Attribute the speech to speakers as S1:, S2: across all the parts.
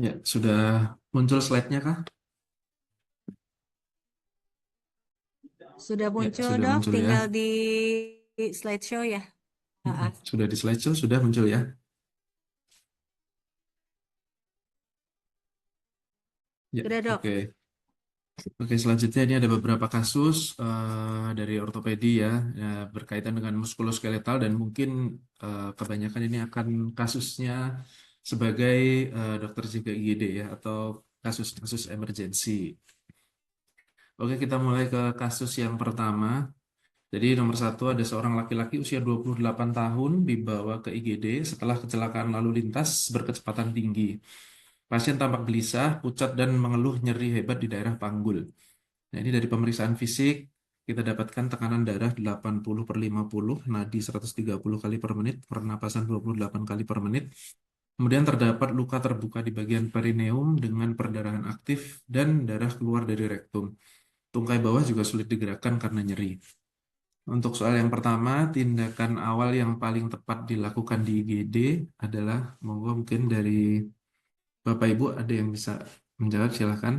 S1: Ya, sudah muncul slide-nya kah?
S2: Sudah
S1: Ya,
S2: muncul
S1: sudah
S2: dok,
S1: muncul ya.
S2: tinggal di slideshow ya. Ah,
S1: Sudah di slideshow, sudah muncul ya. Ya,
S2: sudah dok.
S1: oke. Oke, selanjutnya ini ada beberapa kasus dari ortopedi ya, ya, berkaitan dengan muskuloskeletal dan mungkin kebanyakan ini akan kasusnya sebagai dokter jaga IGD ya atau kasus-kasus emergensi. Oke, kita mulai ke kasus yang pertama. Jadi nomor satu ada seorang laki-laki usia 28 tahun dibawa ke IGD setelah kecelakaan lalu lintas berkecepatan tinggi. Pasien tampak gelisah, pucat, dan mengeluh nyeri hebat di daerah panggul. Nah, ini dari pemeriksaan fisik, kita dapatkan tekanan darah 80/50, nadi 130 kali per menit, pernapasan 28 kali per menit. Kemudian terdapat luka terbuka di bagian perineum dengan perdarahan aktif dan darah keluar dari rektum. Tungkai bawah juga sulit digerakkan karena nyeri. Untuk soal yang pertama, tindakan awal yang paling tepat dilakukan di IGD adalah, mungkin dari Bapak Ibu ada yang bisa menjawab, silahkan.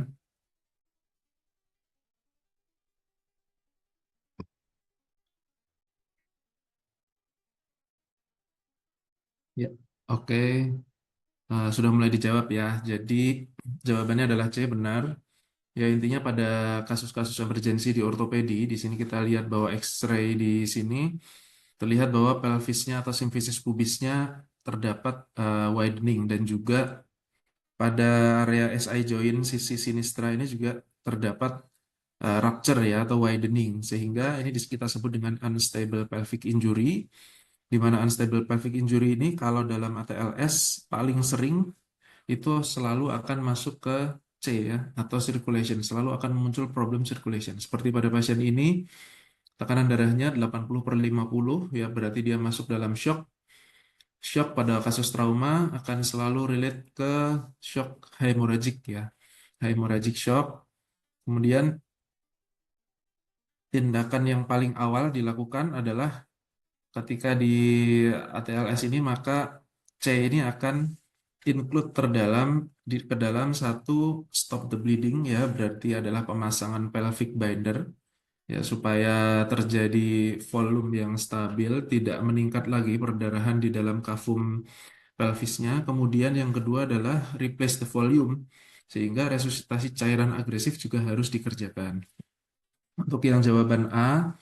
S1: Ya, oke. Sudah mulai dijawab ya. Jadi jawabannya adalah C, benar. Ya intinya pada kasus-kasus emergensi di ortopedi, di sini kita lihat bahwa X-ray di sini terlihat bahwa pelvisnya atau simfisis pubisnya terdapat widening dan juga pada area SI joint sisi sinistra ini juga terdapat rupture ya atau widening sehingga ini kita sebut dengan unstable pelvic injury di mana unstable pelvic injury ini kalau dalam ATLS paling sering itu selalu akan masuk ke C ya atau circulation, selalu akan muncul problem circulation. Seperti pada pasien ini tekanan darahnya 80/50 ya berarti dia masuk dalam shock. Shock pada kasus trauma akan selalu relate ke shock hemorrhagic ya. Hemorrhagic shock. Kemudian tindakan yang paling awal dilakukan adalah ketika di ATLS ini maka C ini akan include ke dalam satu stop the bleeding ya berarti adalah pemasangan pelvic binder ya supaya terjadi volume yang stabil tidak meningkat lagi perdarahan di dalam kafum pelvisnya. Kemudian yang kedua adalah replace the volume sehingga resusitasi cairan agresif juga harus dikerjakan. Untuk yang jawaban A,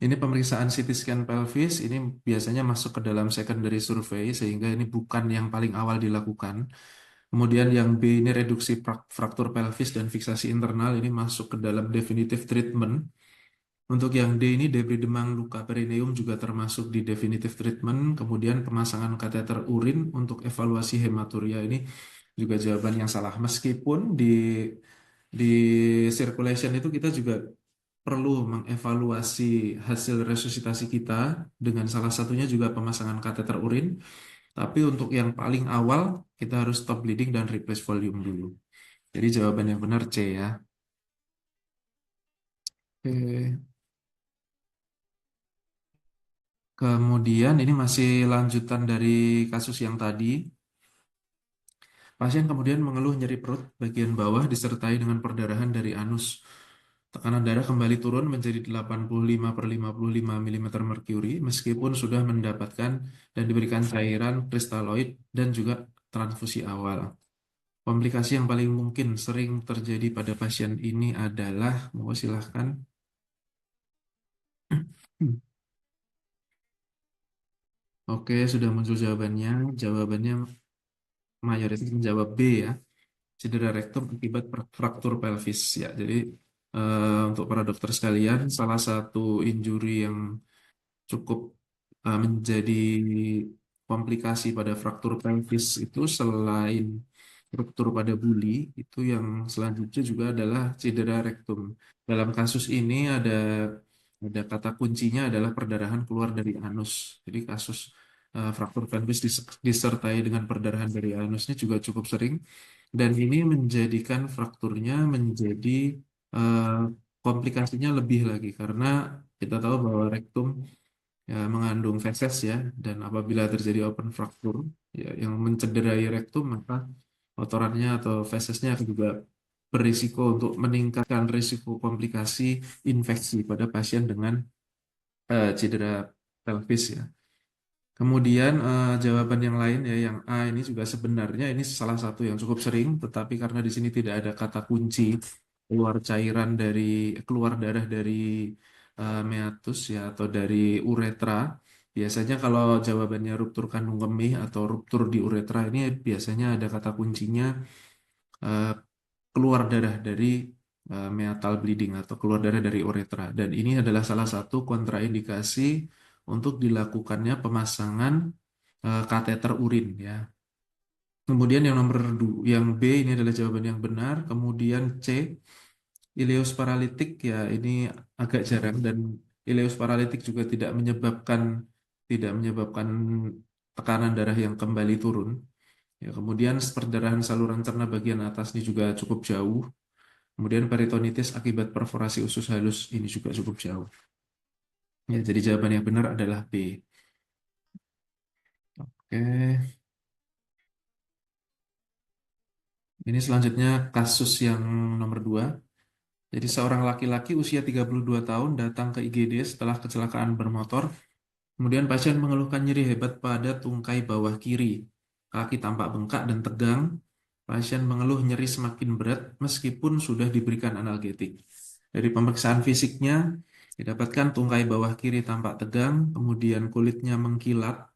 S1: ini pemeriksaan CT scan pelvis, ini biasanya masuk ke dalam secondary survey, sehingga ini bukan yang paling awal dilakukan. Kemudian yang B ini reduksi fraktur pelvis dan fiksasi internal, ini masuk ke dalam definitive treatment. Untuk yang D ini debris demang luka perineum juga termasuk di definitive treatment. Kemudian pemasangan kateter urin untuk evaluasi hematuria ini juga jawaban yang salah. Meskipun di circulation itu kita juga perlu mengevaluasi hasil resusitasi kita dengan salah satunya juga pemasangan kateter urin. Tapi untuk yang paling awal kita harus stop bleeding dan replace volume dulu. Jadi jawaban yang benar C ya. Oke. Kemudian ini masih lanjutan dari kasus yang tadi. Pasien kemudian mengeluh nyeri perut bagian bawah disertai dengan perdarahan dari anus. Tekanan darah kembali turun menjadi 85/55 mm merkuri meskipun sudah mendapatkan dan diberikan cairan kristaloid dan juga transfusi awal. Komplikasi yang paling mungkin sering terjadi pada pasien ini adalah, mau silahkan. Oke, sudah muncul jawabannya. Jawabannya mayoritas menjawab B ya. Cedera rektum akibat fraktur pelvis ya. Jadi untuk para dokter sekalian, salah satu injury yang cukup menjadi komplikasi pada fraktur pelvis itu selain ruptur pada buli, itu yang selanjutnya juga adalah cedera rektum. Dalam kasus ini ada kata kuncinya adalah perdarahan keluar dari anus. Jadi kasus fraktur pelvis disertai dengan perdarahan dari anusnya juga cukup sering dan ini menjadikan frakturnya menjadi eh, komplikasinya lebih lagi karena Kita tahu bahwa rektum ya, mengandung feses ya, dan apabila terjadi open fracture ya, yang mencederai rektum, maka kotorannya atau fesesnya akan juga berisiko untuk meningkatkan risiko komplikasi infeksi pada pasien dengan cedera pelvis ya. Kemudian jawaban yang lain ya, yang A ini juga sebenarnya ini salah satu yang cukup sering, tetapi karena di sini tidak ada kata kunci keluar cairan dari keluar darah dari meatus ya atau dari uretra. Biasanya kalau jawabannya ruptur kandung kemih atau ruptur di uretra ini biasanya ada kata kuncinya eh, keluar darah dari meatal bleeding atau keluar darah dari uretra. Dan ini adalah salah satu kontraindikasi untuk dilakukannya pemasangan kateter urin ya. Kemudian yang nomor yang B ini adalah jawaban yang benar. Kemudian C, ileus paralitik ya ini agak jarang dan ileus paralitik juga tidak menyebabkan tekanan darah yang kembali turun. Ya, kemudian perdarahan saluran cerna bagian atas ini juga cukup jauh. Kemudian peritonitis akibat perforasi usus halus ini juga cukup jauh. Ya, jadi jawaban yang benar adalah B. Oke, ini selanjutnya kasus yang nomor 2. Jadi seorang laki-laki usia 32 tahun datang ke IGD setelah kecelakaan bermotor. Kemudian pasien mengeluhkan nyeri hebat pada tungkai bawah kiri. Kaki tampak bengkak dan tegang. Pasien mengeluh nyeri semakin berat meskipun sudah diberikan analgetik. Dari pemeriksaan fisiknya, didapatkan tungkai bawah kiri tampak tegang, kemudian kulitnya mengkilat,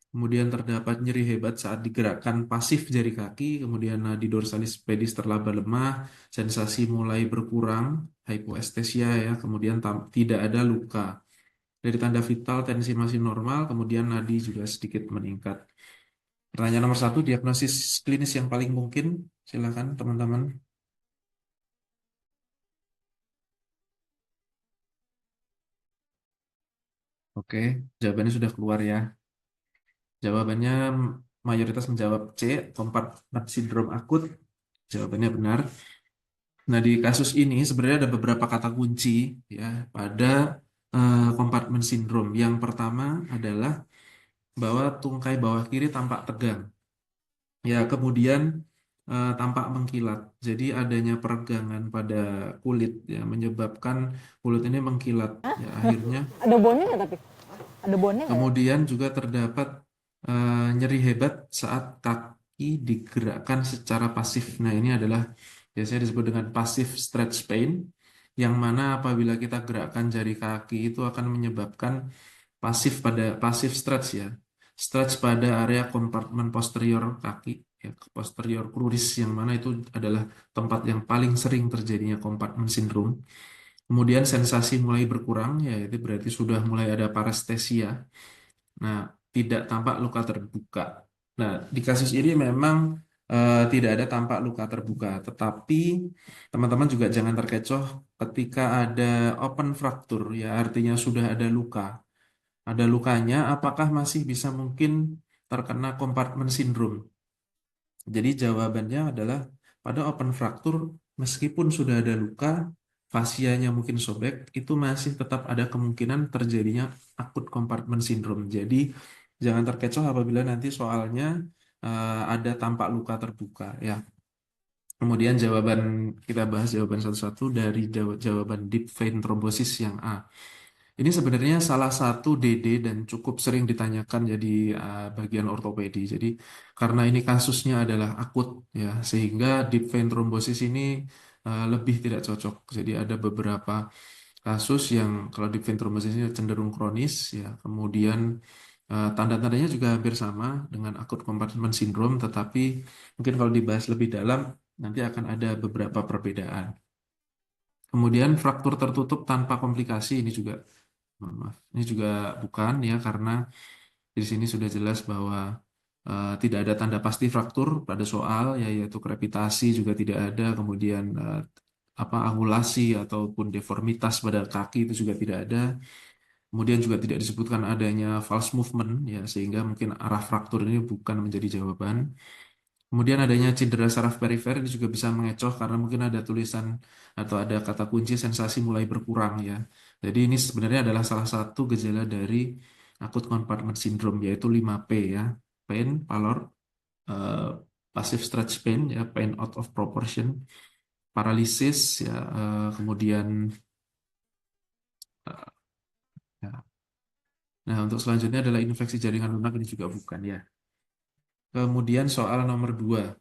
S1: kemudian terdapat nyeri hebat saat digerakkan pasif jari kaki, kemudian nadi dorsalis pedis terlaba lemah, sensasi mulai berkurang, hypoestesia ya, kemudian tidak ada luka. Dari tanda vital, tensi masih normal, kemudian nadi juga sedikit meningkat. Pertanyaan nomor 1, diagnosis klinis yang paling mungkin. Silakan teman-teman. Oke, jawabannya sudah keluar ya. Jawabannya mayoritas menjawab C, compartment syndrome akut. Jawabannya benar. Nah, di kasus ini sebenarnya ada beberapa kata kunci ya pada compartment syndrome. Yang pertama adalah bahwa tungkai bawah kiri tampak tegang. Ya, kemudian tampak mengkilat. Jadi adanya peregangan pada kulit ya menyebabkan kulit ini mengkilat. Ya, akhirnya
S2: Ada bonnya nggak tapi? Ada bonnya nggak ya?
S1: kemudian juga terdapat nyeri hebat saat kaki digerakkan secara pasif. Nah, ini adalah biasanya disebut dengan passive stretch pain, yang mana apabila kita gerakkan jari kaki itu akan menyebabkan pasif stretch ya. Stretch pada area kompartemen posterior kaki, ya, posterior cruris, yang mana itu adalah tempat yang paling sering terjadinya kompartemen sindrom. Kemudian sensasi mulai berkurang, ya itu berarti sudah mulai ada parestesia. Nah, tidak tampak luka terbuka. Nah, di kasus ini memang tidak ada tampak luka terbuka, tetapi teman-teman juga jangan terkecoh ketika ada open fracture, ya artinya sudah ada luka. Ada lukanya, apakah masih bisa mungkin terkena compartment syndrome? Jadi jawabannya adalah pada open fracture, meskipun sudah ada luka, fasianya mungkin sobek, itu masih tetap ada kemungkinan terjadinya akut compartment syndrome. Jadi jangan terkecoh apabila nanti soalnya ada tampak luka terbuka ya. Kemudian kita bahas jawaban satu-satu dari jawaban deep vein thrombosis yang A. Ini sebenarnya salah satu DD dan cukup sering ditanyakan jadi bagian ortopedi. Jadi karena ini kasusnya adalah akut ya, sehingga deep vein thrombosis ini lebih tidak cocok. Jadi ada beberapa kasus yang kalau deep vein thrombosis ini cenderung kronis ya. Kemudian tanda-tandanya juga hampir sama dengan akut compartment syndrome, tetapi mungkin kalau dibahas lebih dalam nanti akan ada beberapa perbedaan. Kemudian fraktur tertutup tanpa komplikasi ini juga mohon maaf. Ini juga bukan ya karena di sini sudah jelas bahwa tidak ada tanda pasti fraktur pada soal ya yaitu krepitasi juga tidak ada, kemudian apa angulasi ataupun deformitas pada kaki itu juga tidak ada. Kemudian juga tidak disebutkan adanya false movement ya sehingga mungkin arah fraktur ini bukan menjadi jawaban. Kemudian adanya cedera saraf perifer ini juga bisa mengecoh karena mungkin ada tulisan atau ada kata kunci sensasi mulai berkurang ya. Jadi ini sebenarnya adalah salah satu gejala dari acute compartment syndrome yaitu 5P ya. Pain, pallor, eh, passive stretch pain ya, pain out of proportion, paralisis ya, kemudian eh, ya. Nah, untuk selanjutnya adalah infeksi jaringan lunak ini juga bukan ya. Kemudian soal nomor 2,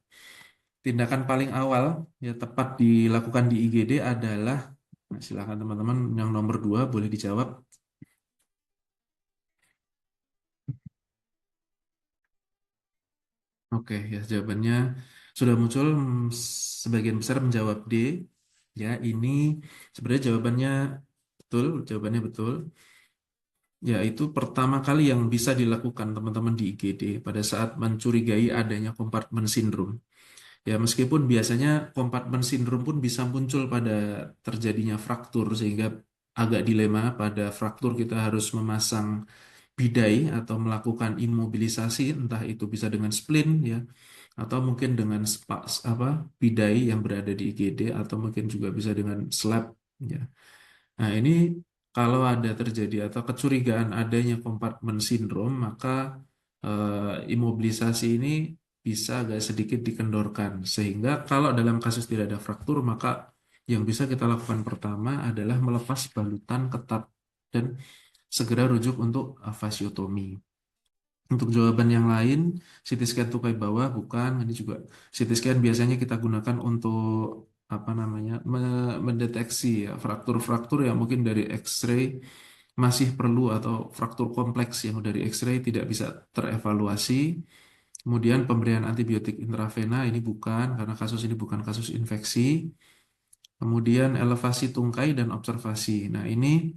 S1: tindakan paling awal ya tepat dilakukan di IGD adalah, nah, silakan teman-teman yang nomor 2 boleh dijawab. Oke, ya jawabannya sudah muncul, sebagian besar menjawab D. Ya, ini sebenarnya jawabannya betul, jawabannya betul. Yaitu pertama kali yang bisa dilakukan teman-teman di IGD pada saat mencurigai adanya kompartmen sindrom. Ya, meskipun biasanya kompartmen sindrom pun bisa muncul pada terjadinya fraktur, sehingga agak dilema pada fraktur kita harus memasang bidai atau melakukan imobilisasi, entah itu bisa dengan splint ya, atau mungkin dengan apa bidai yang berada di IGD, atau mungkin juga bisa dengan slab ya. Nah, ini kalau ada terjadi atau kecurigaan adanya kompartmen sindrom, maka imobilisasi ini bisa agak sedikit dikendorkan. Sehingga kalau dalam kasus tidak ada fraktur, maka yang bisa kita lakukan pertama adalah melepas balutan ketat dan segera rujuk untuk fasiotomi. Untuk jawaban yang lain, CT scan tukai bawah bukan. Ini juga CT scan biasanya kita gunakan untuk apa namanya mendeteksi ya, fraktur-fraktur yang mungkin dari X-ray masih perlu, atau fraktur kompleks yang dari X-ray tidak bisa terevaluasi. Kemudian pemberian antibiotik intravena ini bukan, karena kasus ini bukan kasus infeksi. Kemudian elevasi tungkai dan observasi. Nah, ini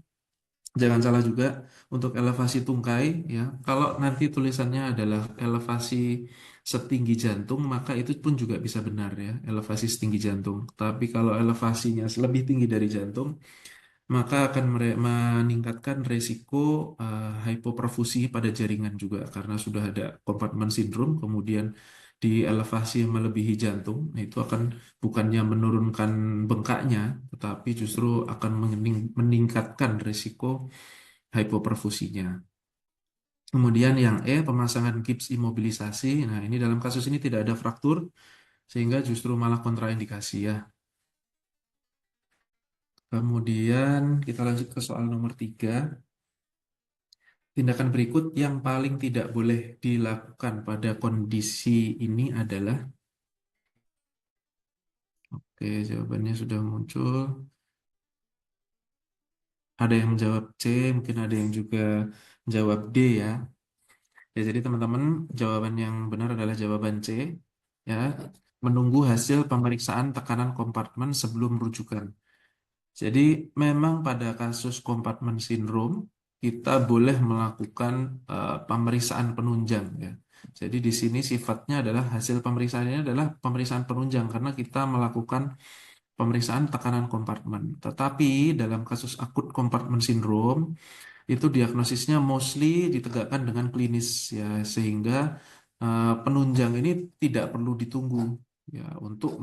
S1: jangan salah juga untuk elevasi tungkai ya. Kalau nanti tulisannya adalah elevasi setinggi jantung, maka itu pun juga bisa benar ya, elevasi setinggi jantung. Tapi kalau elevasinya lebih tinggi dari jantung, maka akan meningkatkan resiko hipoperfusi pada jaringan juga, karena sudah ada kompartmen sindrom, kemudian di elevasi yang melebihi jantung, nah itu akan bukannya menurunkan bengkaknya, tetapi justru akan meningkatkan resiko hipoperfusinya. Kemudian yang E, pemasangan gips imobilisasi. Nah, ini dalam kasus ini tidak ada fraktur, sehingga justru malah kontraindikasi ya. Kemudian kita lanjut ke soal nomor 3. Tindakan berikut yang paling tidak boleh dilakukan pada kondisi ini adalah, oke, jawabannya sudah muncul. Ada yang menjawab C, mungkin ada yang juga menjawab D ya. Ya, jadi teman-teman, jawaban yang benar adalah jawaban C. Ya, menunggu hasil pemeriksaan tekanan kompartemen sebelum rujukan. Jadi memang pada kasus kompartemen sindrom kita boleh melakukan pemeriksaan penunjang ya. Jadi di sini sifatnya adalah hasil pemeriksaan ini adalah pemeriksaan penunjang karena kita melakukan pemeriksaan tekanan kompartemen. Tetapi dalam kasus akut kompartemen sindrom itu diagnosisnya mostly ditegakkan dengan klinis ya, sehingga penunjang ini tidak perlu ditunggu ya untuk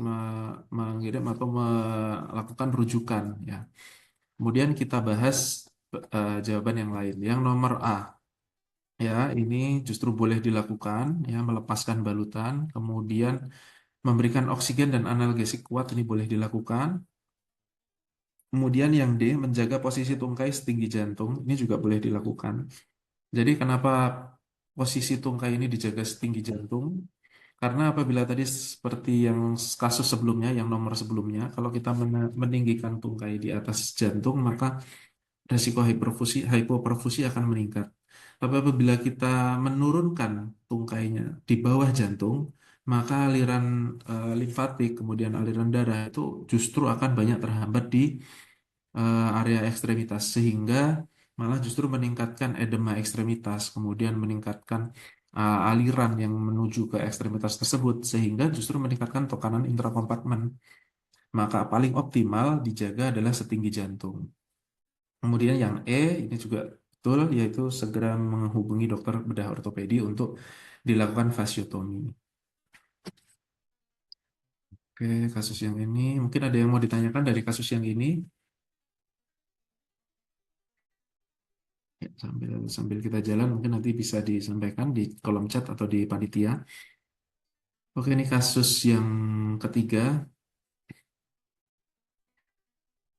S1: mengirim atau melakukan rujukan ya. Kemudian kita bahas jawaban yang lain. Yang nomor A ya, ini justru boleh dilakukan ya, melepaskan balutan, kemudian memberikan oksigen dan analgesik kuat ini boleh dilakukan. Kemudian yang D, menjaga posisi tungkai setinggi jantung, ini juga boleh dilakukan. Jadi kenapa posisi tungkai ini dijaga setinggi jantung? Karena apabila tadi seperti yang kasus sebelumnya, yang nomor sebelumnya, kalau kita meninggikan tungkai di atas jantung, maka resiko hipoperfusi akan meningkat. Tapi apabila kita menurunkan tungkainya di bawah jantung, maka aliran limfatik, kemudian aliran darah itu justru akan banyak terhambat di area ekstremitas, sehingga malah justru meningkatkan edema ekstremitas, kemudian meningkatkan aliran yang menuju ke ekstremitas tersebut, sehingga justru meningkatkan tekanan intrakompartmen. Maka paling optimal dijaga adalah setinggi jantung. Kemudian yang E ini juga betul, yaitu segera menghubungi dokter bedah ortopedi untuk dilakukan fasiotomi. Oke, kasus yang ini mungkin ada yang mau ditanyakan dari kasus yang ini. Ya, sambil sambil kita jalan mungkin nanti bisa disampaikan di kolom chat atau di panitia. Oke, ini kasus yang ketiga.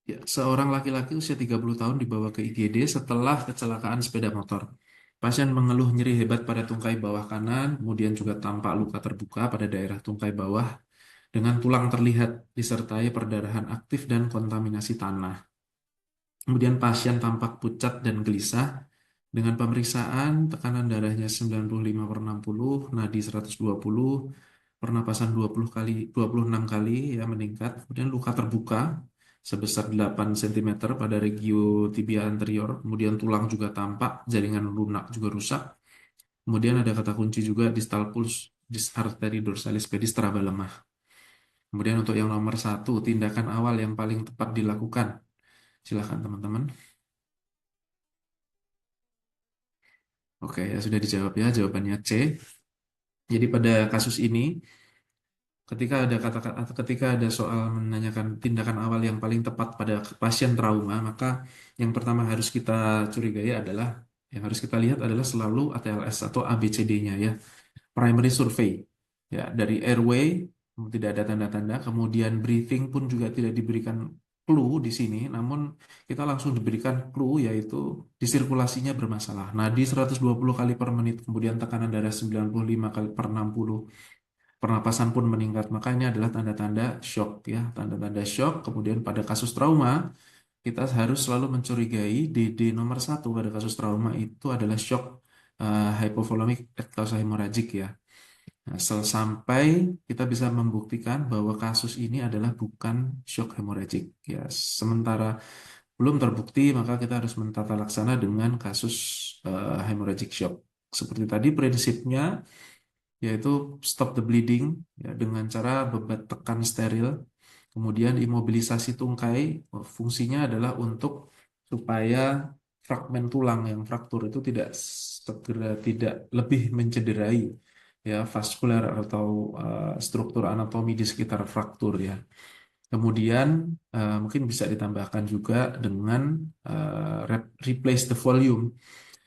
S1: Ya, seorang laki-laki usia 30 tahun dibawa ke IGD setelah kecelakaan sepeda motor. Pasien mengeluh nyeri hebat pada tungkai bawah kanan, kemudian juga tampak luka terbuka pada daerah tungkai bawah dengan tulang terlihat disertai perdarahan aktif dan kontaminasi tanah. Kemudian pasien tampak pucat dan gelisah dengan pemeriksaan tekanan darahnya 95/60, nadi 120, pernapasan 26 kali ya meningkat. Kemudian luka terbuka sebesar 8 cm pada regio tibia anterior. Kemudian tulang juga tampak, jaringan lunak juga rusak. Kemudian ada kata kunci juga distal pulse, dis arteri dorsalis pedis teraba lemah. Kemudian untuk yang nomor satu, tindakan awal yang paling tepat dilakukan. Silakan teman-teman. Oke, ya sudah dijawab ya. Jawabannya C. Jadi pada kasus ini, ketika ada soal menanyakan tindakan awal yang paling tepat pada pasien trauma, maka yang pertama harus kita curigai adalah, yang harus kita lihat adalah selalu ATLS atau ABCD-nya ya. Primary survey. Ya, dari airway tidak ada tanda-tanda, kemudian breathing pun juga tidak diberikan clue di sini, namun kita langsung diberikan clue yaitu disirkulasinya bermasalah. Nadi 120 kali per menit, kemudian tekanan darah 95 kali per 60, pernapasan pun meningkat. Maka ini adalah tanda-tanda shock ya, tanda-tanda shock. Kemudian pada kasus trauma, kita harus selalu mencurigai DD nomor satu pada kasus trauma itu adalah shock hypovolemic causa hemorrhagic ya. Nah, sampai kita bisa membuktikan bahwa kasus ini adalah bukan shock hemorrhagic ya. Sementara belum terbukti, maka kita harus mentata laksana dengan kasus hemorrhagic shock. Seperti tadi prinsipnya yaitu stop the bleeding ya, dengan cara bebat tekan steril, kemudian imobilisasi tungkai. Fungsinya adalah untuk supaya fragmen tulang yang fraktur itu tidak lebih mencederai ya vaskular atau struktur anatomi di sekitar fraktur ya. Kemudian mungkin bisa ditambahkan juga dengan replace the volume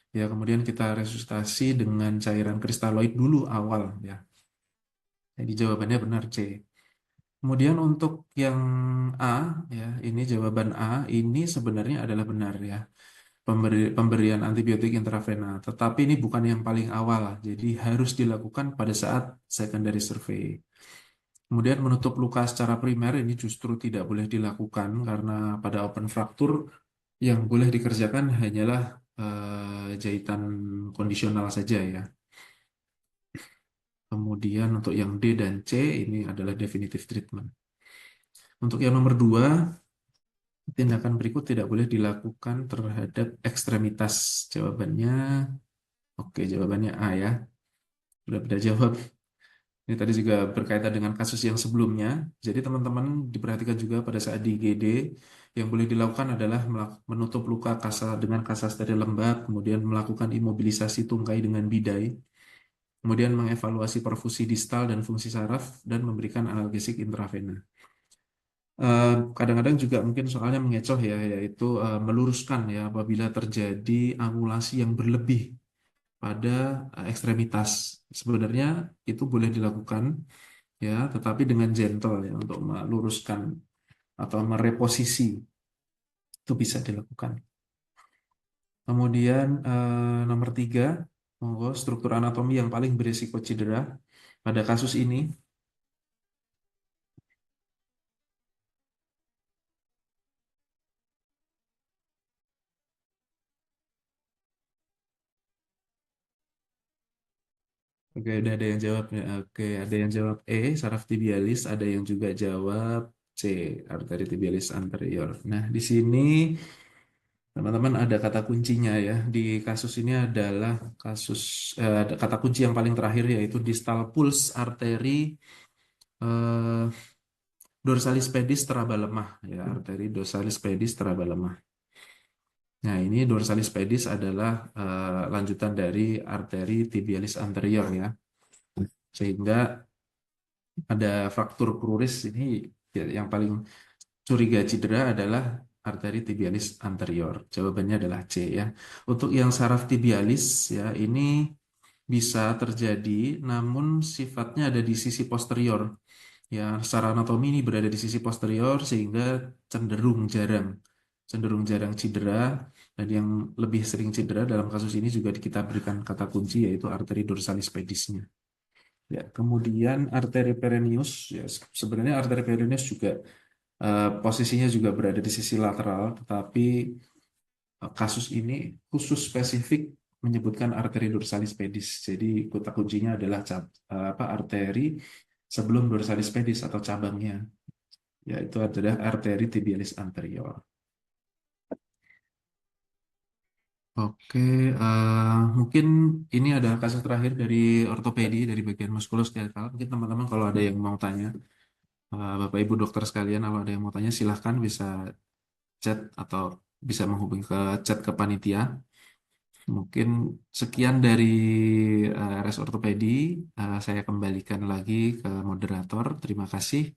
S1: ya. Kemudian kita resusitasi dengan cairan kristaloid dulu awal ya. Jadi jawabannya benar C. Kemudian untuk yang A ya, ini jawaban A ini sebenarnya adalah benar ya. Pemberian antibiotik intravena, tetapi ini bukan yang paling awal, jadi harus dilakukan pada saat secondary survey. Kemudian menutup luka secara primer ini justru tidak boleh dilakukan karena pada open fracture yang boleh dikerjakan hanyalah jahitan kondisional saja ya. Kemudian untuk yang D dan C ini adalah definitive treatment. Untuk yang nomor 2, tindakan berikut tidak boleh dilakukan terhadap ekstremitas. Jawabannya, oke, jawabannya A ya. Sudah beda jawab. Ini tadi juga berkaitan dengan kasus yang sebelumnya. Jadi teman-teman diperhatikan juga pada saat di IGD, yang boleh dilakukan adalah menutup luka dengan kasa steril lembab, kemudian melakukan imobilisasi tungkai dengan bidai, kemudian mengevaluasi perfusi distal dan fungsi saraf, dan memberikan analgesik intravena. Kadang-kadang juga mungkin soalnya mengecoh ya, yaitu meluruskan ya apabila terjadi angulasi yang berlebih pada ekstremitas. Sebenarnya itu boleh dilakukan ya, tetapi dengan gentle ya untuk meluruskan atau mereposisi itu bisa dilakukan. Kemudian nomor 3, monggo, struktur anatomi yang paling berisiko cedera pada kasus ini. Oke, udah ada yang jawab ya. Oke, ada yang jawab E, saraf tibialis, ada yang juga jawab C, arteri tibialis anterior. Nah, di sini teman-teman ada kata kuncinya ya. Di kasus ini adalah ada kata kunci yang paling terakhir yaitu distal pulse arteri eh, dorsalis pedis teraba lemah ya, arteri dorsalis pedis teraba lemah. Nah, ini dorsalis pedis adalah lanjutan dari arteri tibialis anterior ya. Sehingga ada fraktur kruris ini ya, yang paling curiga cedera adalah arteri tibialis anterior. Jawabannya adalah C ya. Untuk yang saraf tibialis ya ini bisa terjadi namun sifatnya ada di sisi posterior. Ya, secara anatomi ini berada di sisi posterior sehingga cenderung jarang cedera, dan yang lebih sering cedera dalam kasus ini juga kita berikan kata kunci yaitu arteri dorsalis pedisnya. Ya, kemudian arteri perennius ya sebenarnya arteri perennius juga posisinya juga berada di sisi lateral, tetapi kasus ini khusus spesifik menyebutkan arteri dorsalis pedis. Jadi kata kuncinya adalah arteri sebelum dorsalis pedis atau cabangnya, yaitu adalah arteri tibialis anterior. Oke, mungkin ini adalah kasus terakhir dari ortopedi dari bagian muskuloskeletal. Mungkin teman-teman kalau ada yang mau tanya, Bapak Ibu dokter sekalian, kalau ada yang mau tanya silahkan bisa chat atau bisa menghubungi ke chat ke panitia. Mungkin sekian dari res ortopedi. Saya kembalikan lagi ke moderator. Terima kasih.